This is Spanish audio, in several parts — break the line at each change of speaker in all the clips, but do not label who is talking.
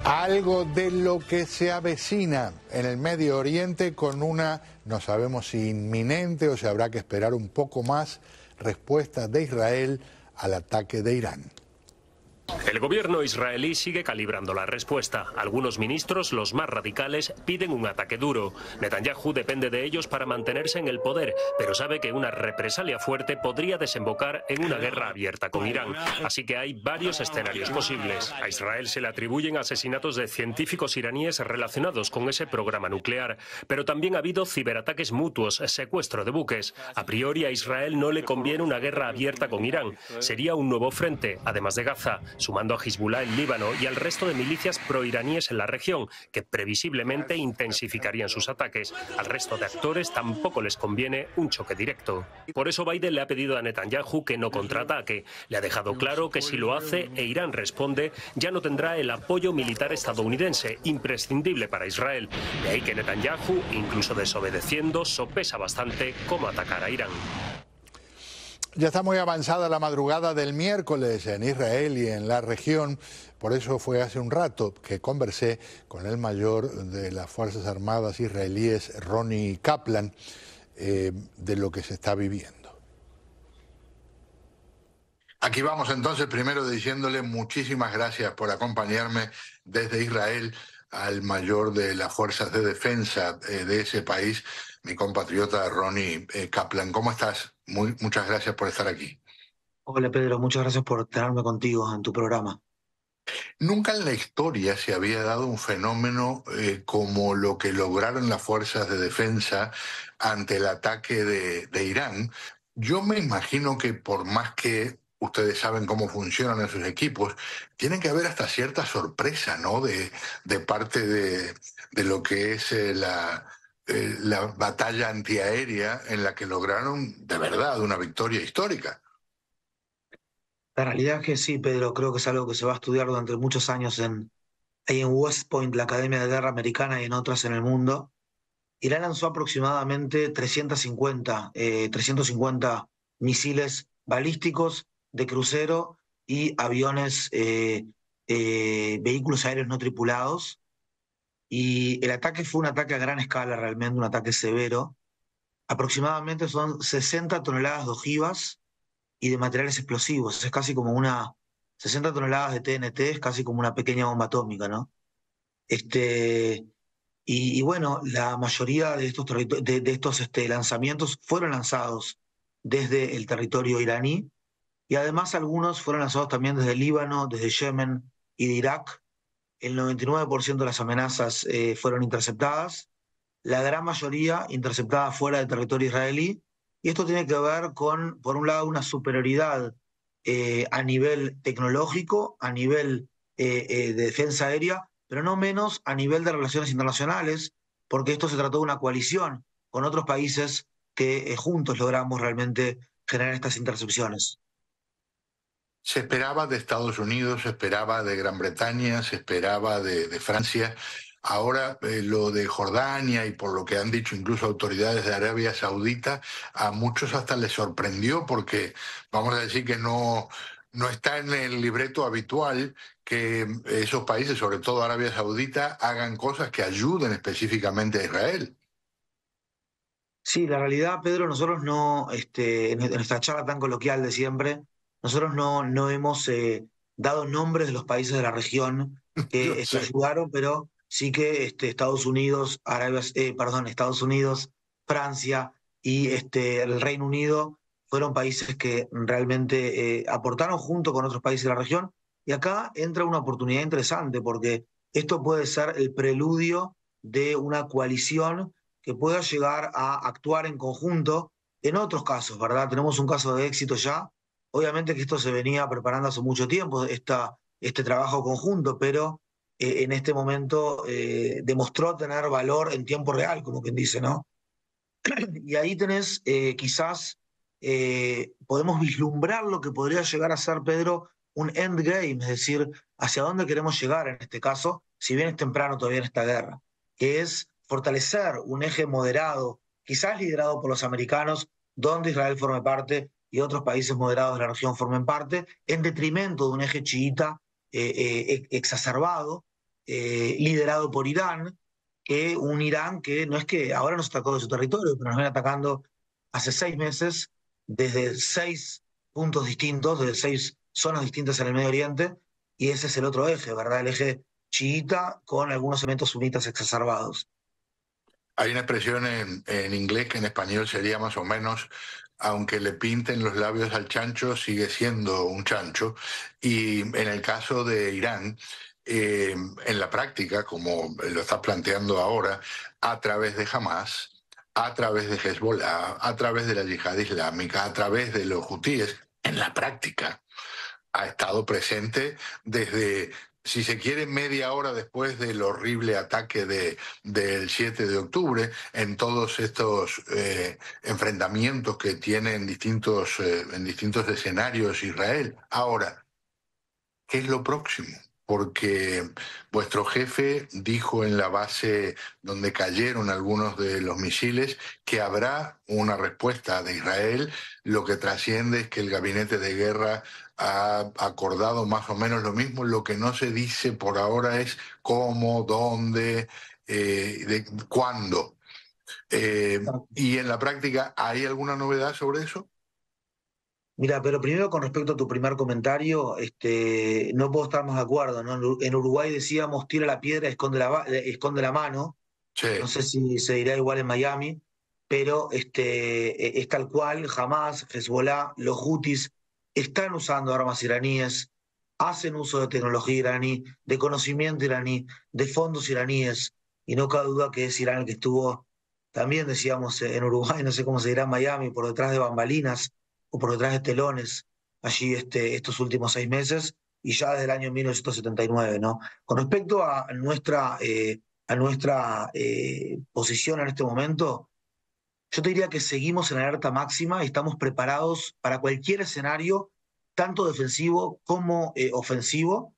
Algo de lo que se avecina en el Medio Oriente con una, no sabemos si inminente o si habrá que esperar un poco más, respuesta de Israel al ataque de Irán.
El gobierno israelí sigue calibrando la respuesta. Algunos ministros, los más radicales, piden un ataque duro. Netanyahu depende de ellos para mantenerse en el poder, pero sabe que una represalia fuerte podría desembocar en una guerra abierta con Irán. Así que hay varios escenarios posibles. A Israel se le atribuyen asesinatos de científicos iraníes relacionados con ese programa nuclear, pero también ha habido ciberataques mutuos, secuestro de buques. A priori a Israel no le conviene una guerra abierta con Irán. Sería un nuevo frente, además de Gaza, sumando a Hezbollah en Líbano y al resto de milicias proiraníes en la región, que previsiblemente intensificarían sus ataques. Al resto de actores tampoco les conviene un choque directo. Por eso Biden le ha pedido a Netanyahu que no contraataque. Le ha dejado claro que si lo hace e Irán responde, ya no tendrá el apoyo militar estadounidense, imprescindible para Israel. De ahí que Netanyahu, incluso desobedeciendo, sopesa bastante cómo atacar a Irán.
Ya está muy avanzada la madrugada del miércoles en Israel y en la región. Por eso fue hace un rato que conversé con el mayor de las Fuerzas Armadas israelíes, Ronnie Kaplan, de lo que se está viviendo. Aquí vamos entonces, primero diciéndole muchísimas gracias por acompañarme desde Israel al mayor de las fuerzas de defensa de ese país, mi compatriota Ronnie Kaplan. ¿Cómo estás? Muchas gracias por estar aquí.
Hola Pedro, muchas gracias por tenerme contigo en tu programa.
Nunca en la historia se había dado un fenómeno como lo que lograron las fuerzas de defensa ante el ataque de Irán. Yo me imagino que por más que ustedes saben cómo funcionan esos equipos, tiene que haber hasta cierta sorpresa, ¿no? De parte de lo que es la batalla antiaérea en la que lograron de verdad una victoria histórica.
La realidad es que sí, Pedro, creo que es algo que se va a estudiar durante muchos años ahí en West Point, la Academia de Guerra Americana, y en otras en el mundo. Irán lanzó aproximadamente 350 misiles balísticos de crucero y aviones, vehículos aéreos no tripulados. Y el ataque fue un ataque a gran escala, realmente un ataque severo. Aproximadamente son 60 toneladas de ojivas y de materiales explosivos. Es casi como 60 toneladas de TNT, es casi como una pequeña bomba atómica, ¿no? Y bueno, la mayoría de estos lanzamientos fueron lanzados desde el territorio iraní, y además algunos fueron lanzados también desde Líbano, desde Yemen y de Irak. El 99% de las amenazas fueron interceptadas, la gran mayoría interceptada fuera del territorio israelí, y esto tiene que ver con, por un lado, una superioridad a nivel tecnológico, a nivel de defensa aérea, pero no menos a nivel de relaciones internacionales, porque esto se trató de una coalición con otros países que juntos logramos realmente generar estas intercepciones.
Se esperaba de Estados Unidos, se esperaba de Gran Bretaña, se esperaba de Francia. Ahora lo de Jordania y por lo que han dicho incluso autoridades de Arabia Saudita, a muchos hasta les sorprendió porque vamos a decir que no está en el libreto habitual que esos países, sobre todo Arabia Saudita, hagan cosas que ayuden específicamente a Israel.
Sí, la realidad, Pedro, nosotros no, en nuestra charla tan coloquial de siempre, nosotros no hemos dado nombres de los países de la región que ayudaron, pero sí que Estados Unidos, Estados Unidos, Francia y el Reino Unido fueron países que realmente aportaron junto con otros países de la región. Y acá entra una oportunidad interesante porque esto puede ser el preludio de una coalición que pueda llegar a actuar en conjunto en otros casos, ¿verdad? Tenemos un caso de éxito ya. Obviamente que esto se venía preparando hace mucho tiempo, este trabajo conjunto, pero en este momento demostró tener valor en tiempo real, como quien dice, ¿no? Y ahí tenés, quizás, podemos vislumbrar lo que podría llegar a ser, Pedro, un endgame, es decir, hacia dónde queremos llegar en este caso, si bien es temprano todavía en esta guerra, que es fortalecer un eje moderado, quizás liderado por los americanos, donde Israel forme parte y otros países moderados de la región formen parte, en detrimento de un eje chiita exacerbado, liderado por Irán, que un Irán que no es que ahora nos atacó de su territorio, pero nos viene atacando hace 6 meses, desde 6 puntos distintos, desde 6 zonas distintas en el Medio Oriente, y ese es el otro eje, ¿verdad? El eje chiita con algunos elementos sunitas exacerbados.
Hay una expresión en inglés que en español sería más o menos, aunque le pinten los labios al chancho, sigue siendo un chancho. Y en el caso de Irán, en la práctica, como lo está planteando ahora, a través de Hamas, a través de Hezbollah, a través de la yihad islámica, a través de los hutíes, en la práctica ha estado presente desde, si se quiere, media hora después del horrible ataque del 7 de octubre, en todos estos enfrentamientos que tiene en distintos escenarios Israel. Ahora, ¿qué es lo próximo? Porque vuestro jefe dijo en la base donde cayeron algunos de los misiles que habrá una respuesta de Israel. Lo que trasciende es que el gabinete de guerra ha acordado más o menos lo mismo. Lo que no se dice por ahora es cómo, dónde, cuándo. Y en la práctica, ¿hay alguna novedad sobre eso?
Mira, pero primero con respecto a tu primer comentario, no puedo estar más de acuerdo, ¿no? En Uruguay decíamos tira la piedra, esconde la mano.
Sí.
No sé si se dirá igual en Miami, pero es tal cual, jamás Hezbollah, los Houthis están usando armas iraníes, hacen uso de tecnología iraní, de conocimiento iraní, de fondos iraníes, y no cabe duda que es Irán el que estuvo, también decíamos en Uruguay, no sé cómo se dirá en Miami, por detrás de bambalinas o por detrás de telones, allí estos últimos 6 meses, y ya desde el año 1979, ¿no? Con respecto a nuestra posición en este momento, yo te diría que seguimos en alerta máxima y estamos preparados para cualquier escenario, tanto defensivo como ofensivo.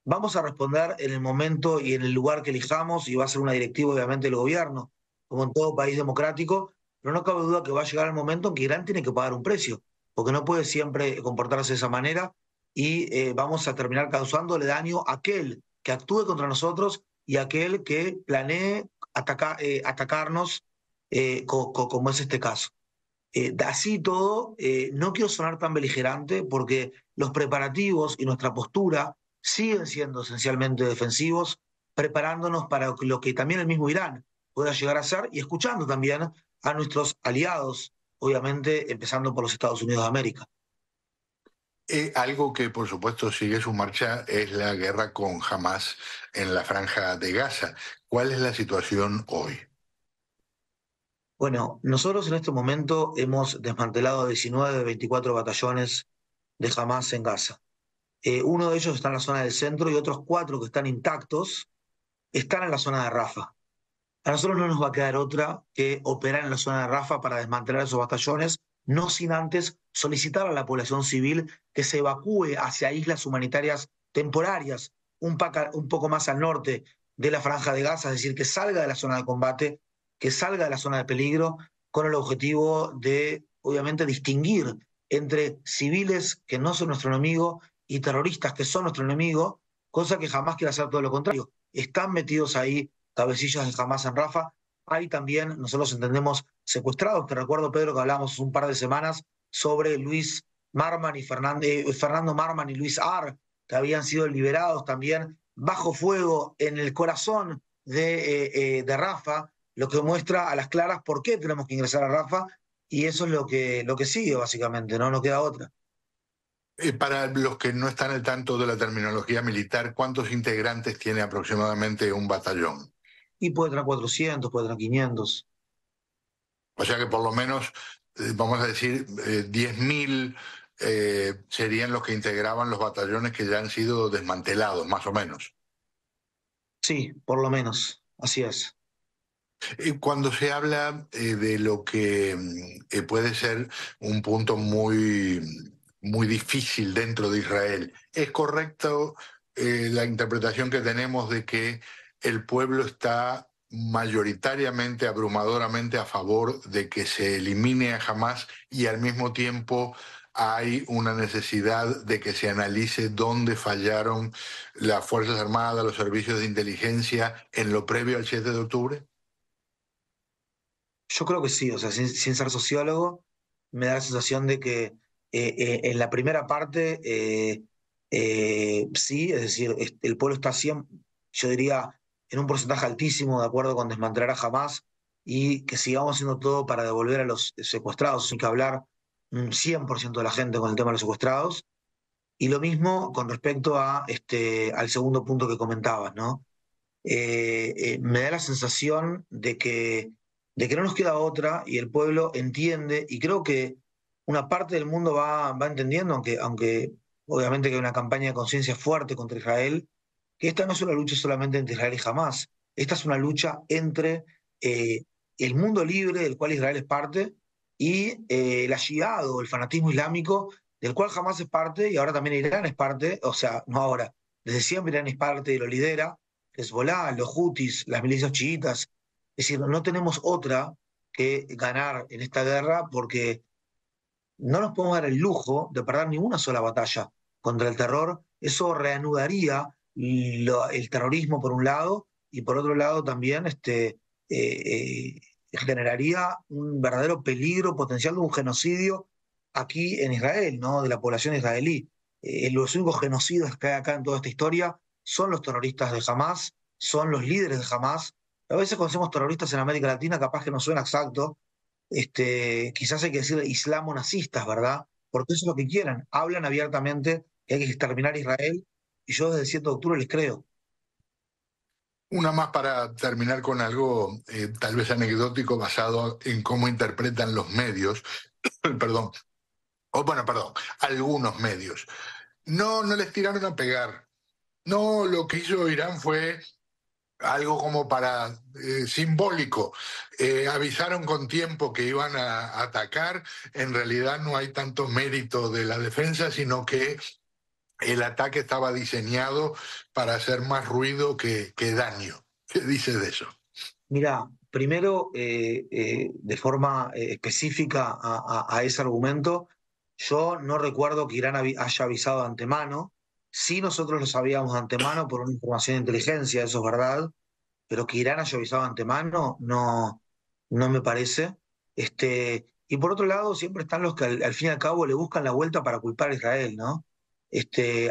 Vamos a responder en el momento y en el lugar que elijamos y va a ser una directiva obviamente del gobierno, como en todo país democrático, pero no cabe duda que va a llegar el momento en que Irán tiene que pagar un precio, porque no puede siempre comportarse de esa manera y vamos a terminar causándole daño a aquel que actúe contra nosotros y aquel que planee atacarnos como es este caso. Así todo, no quiero sonar tan beligerante porque los preparativos y nuestra postura siguen siendo esencialmente defensivos, preparándonos para lo que también el mismo Irán pueda llegar a ser y escuchando también a nuestros aliados, obviamente empezando por los Estados Unidos de América.
Algo que por supuesto sigue su marcha es la guerra con Hamas en la franja de Gaza. ¿Cuál es la situación hoy?
Bueno, nosotros en este momento hemos desmantelado 19 de 24 batallones de Hamas en Gaza. Uno de ellos está en la zona del centro y otros 4 que están intactos están en la zona de Rafah. A nosotros no nos va a quedar otra que operar en la zona de Rafah para desmantelar esos batallones, no sin antes solicitar a la población civil que se evacúe hacia islas humanitarias temporarias, un poco más al norte de la franja de Gaza, es decir, que salga de la zona de combate, que salga de la zona de peligro, con el objetivo de, obviamente, distinguir entre civiles que no son nuestro enemigo y terroristas que son nuestro enemigo, cosa que jamás quiere hacer todo lo contrario. Están metidos ahí cabecillas de Hamas en Rafa. Hay también, nosotros entendemos, secuestrados. Te recuerdo, Pedro, que hablamos un par de semanas sobre Luis Marman y Fernando Marman y Luis Ar, que habían sido liberados también bajo fuego en el corazón de Rafa, lo que muestra a las claras por qué tenemos que ingresar a Rafa, y eso es lo que sigue, básicamente, ¿no? No queda otra.
Para los que no están al tanto de la terminología militar, ¿cuántos integrantes tiene aproximadamente un batallón?
Y puede tener 400, puede tener 500.
O sea que por lo menos, vamos a decir, 10.000 serían los que integraban los batallones que ya han sido desmantelados, más o menos.
Sí, por lo menos, así es.
Cuando se habla de lo que puede ser un punto muy difícil dentro de Israel, ¿es correcto la interpretación que tenemos de que el pueblo está mayoritariamente, abrumadoramente a favor de que se elimine a Hamas y al mismo tiempo hay una necesidad de que se analice dónde fallaron las Fuerzas Armadas, los servicios de inteligencia en lo previo al 7 de octubre?
Yo creo que sí, o sea, sin ser sociólogo, me da la sensación de que en la primera parte sí, es decir, el pueblo está siempre, yo diría, en un porcentaje altísimo de acuerdo con desmantelar a Hamas y que sigamos haciendo todo para devolver a los secuestrados, sin que hablar un 100% de la gente con el tema de los secuestrados. Y lo mismo con respecto a, al segundo punto que comentabas, ¿no? Me da la sensación de que no nos queda otra y el pueblo entiende, y creo que una parte del mundo va entendiendo, aunque obviamente que hay una campaña de conciencia fuerte contra Israel, que esta no es una lucha solamente entre Israel y Hamas, esta es una lucha entre eh, el mundo libre del cual Israel es parte y el ashiado, el fanatismo islámico del cual Hamas es parte y ahora también Irán es parte, o sea, no ahora, desde siempre Irán es parte y lo lidera. Hezbollah, los Houthis, las milicias chiitas. Es decir, no tenemos otra que ganar en esta guerra porque no nos podemos dar el lujo de perder ni una sola batalla contra el terror. Eso reanudaría el terrorismo por un lado y por otro lado también generaría un verdadero peligro potencial de un genocidio aquí en Israel, ¿no? De la población israelí. Los únicos genocidas que hay acá en toda esta historia son los terroristas de Hamas, son los líderes de Hamas. A veces conocemos terroristas en América Latina, capaz que no suena exacto, quizás hay que decir islamo-nazistas, ¿verdad? Porque eso es lo que quieren. Hablan abiertamente que hay que exterminar a Israel y yo desde el 7 de octubre les creo.
Una más para terminar con algo tal vez anecdótico basado en cómo interpretan los medios, perdón, o bueno, perdón, algunos medios. No, no les tiraron a pegar. No, lo que hizo Irán fue algo como para simbólico. Avisaron con tiempo que iban a atacar. En realidad no hay tanto mérito de la defensa, sino que el ataque estaba diseñado para hacer más ruido que daño. ¿Qué dices de eso?
Mira, primero, de forma específica a ese argumento, yo no recuerdo que Irán haya avisado de antemano. Sí, nosotros lo sabíamos de antemano por una información de inteligencia, eso es verdad, pero que Irán haya avisado de antemano, no, no me parece. Y por otro lado, siempre están los que al fin y al cabo le buscan la vuelta para culpar a Israel, ¿no?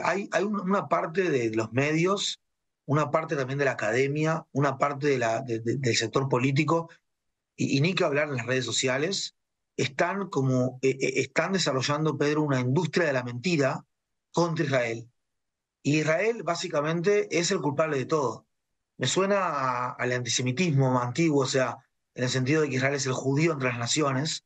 Hay una parte de los medios, una parte también de la academia, una parte del sector político, y ni que hablar en las redes sociales, están desarrollando, Pedro, una industria de la mentira contra Israel. Y Israel básicamente es el culpable de todo. Me suena al antisemitismo antiguo, o sea, en el sentido de que Israel es el judío entre las naciones,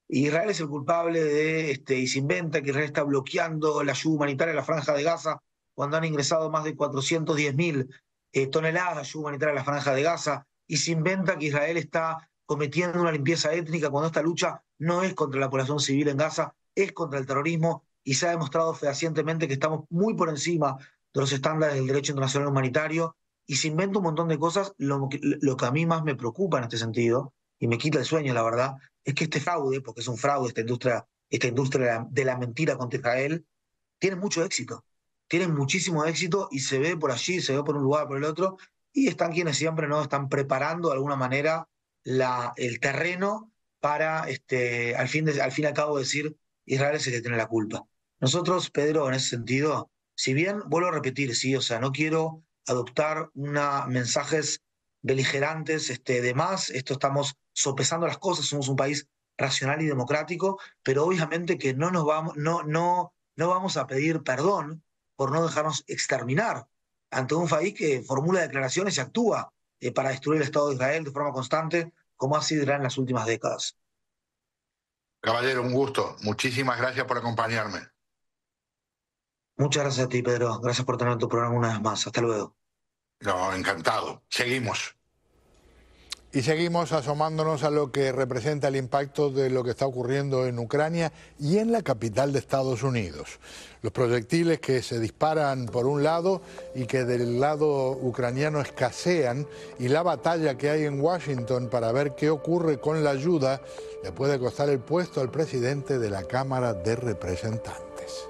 y Israel es el culpable y se inventa que Israel está bloqueando la ayuda humanitaria a la Franja de Gaza cuando han ingresado más de 410.000 toneladas de ayuda humanitaria a la Franja de Gaza, y se inventa que Israel está cometiendo una limpieza étnica cuando esta lucha no es contra la población civil en Gaza, es contra el terrorismo, y se ha demostrado fehacientemente que estamos muy por encima de los estándares del derecho internacional humanitario, y se inventa un montón de cosas. Lo que a mí más me preocupa en este sentido, y me quita el sueño, la verdad, es que este fraude, porque es un fraude esta industria de la mentira contra Israel, tiene mucho éxito, tiene muchísimo éxito y se ve por allí, se ve por un lugar, por el otro, y están quienes siempre no están preparando de alguna manera el terreno para al fin y al cabo decir Israel es el que tiene la culpa. Nosotros, Pedro, en ese sentido, si bien vuelvo a repetir, sí, o sea, no quiero adoptar mensajes beligerantes de más, esto estamos sopesando las cosas, somos un país racional y democrático, pero obviamente que no vamos a pedir perdón por no dejarnos exterminar ante un país que formula declaraciones y actúa para destruir el Estado de Israel de forma constante, como ha sido Irán en las últimas décadas.
Caballero, un gusto. Muchísimas gracias por acompañarme.
Muchas gracias a ti, Pedro. Gracias por tener tu programa una vez más. Hasta luego.
No, encantado. Seguimos.
Y seguimos asomándonos a lo que representa el impacto de lo que está ocurriendo en Ucrania y en la capital de Estados Unidos. Los proyectiles que se disparan por un lado y que del lado ucraniano escasean, y la batalla que hay en Washington para ver qué ocurre con la ayuda le puede costar el puesto al presidente de la Cámara de Representantes.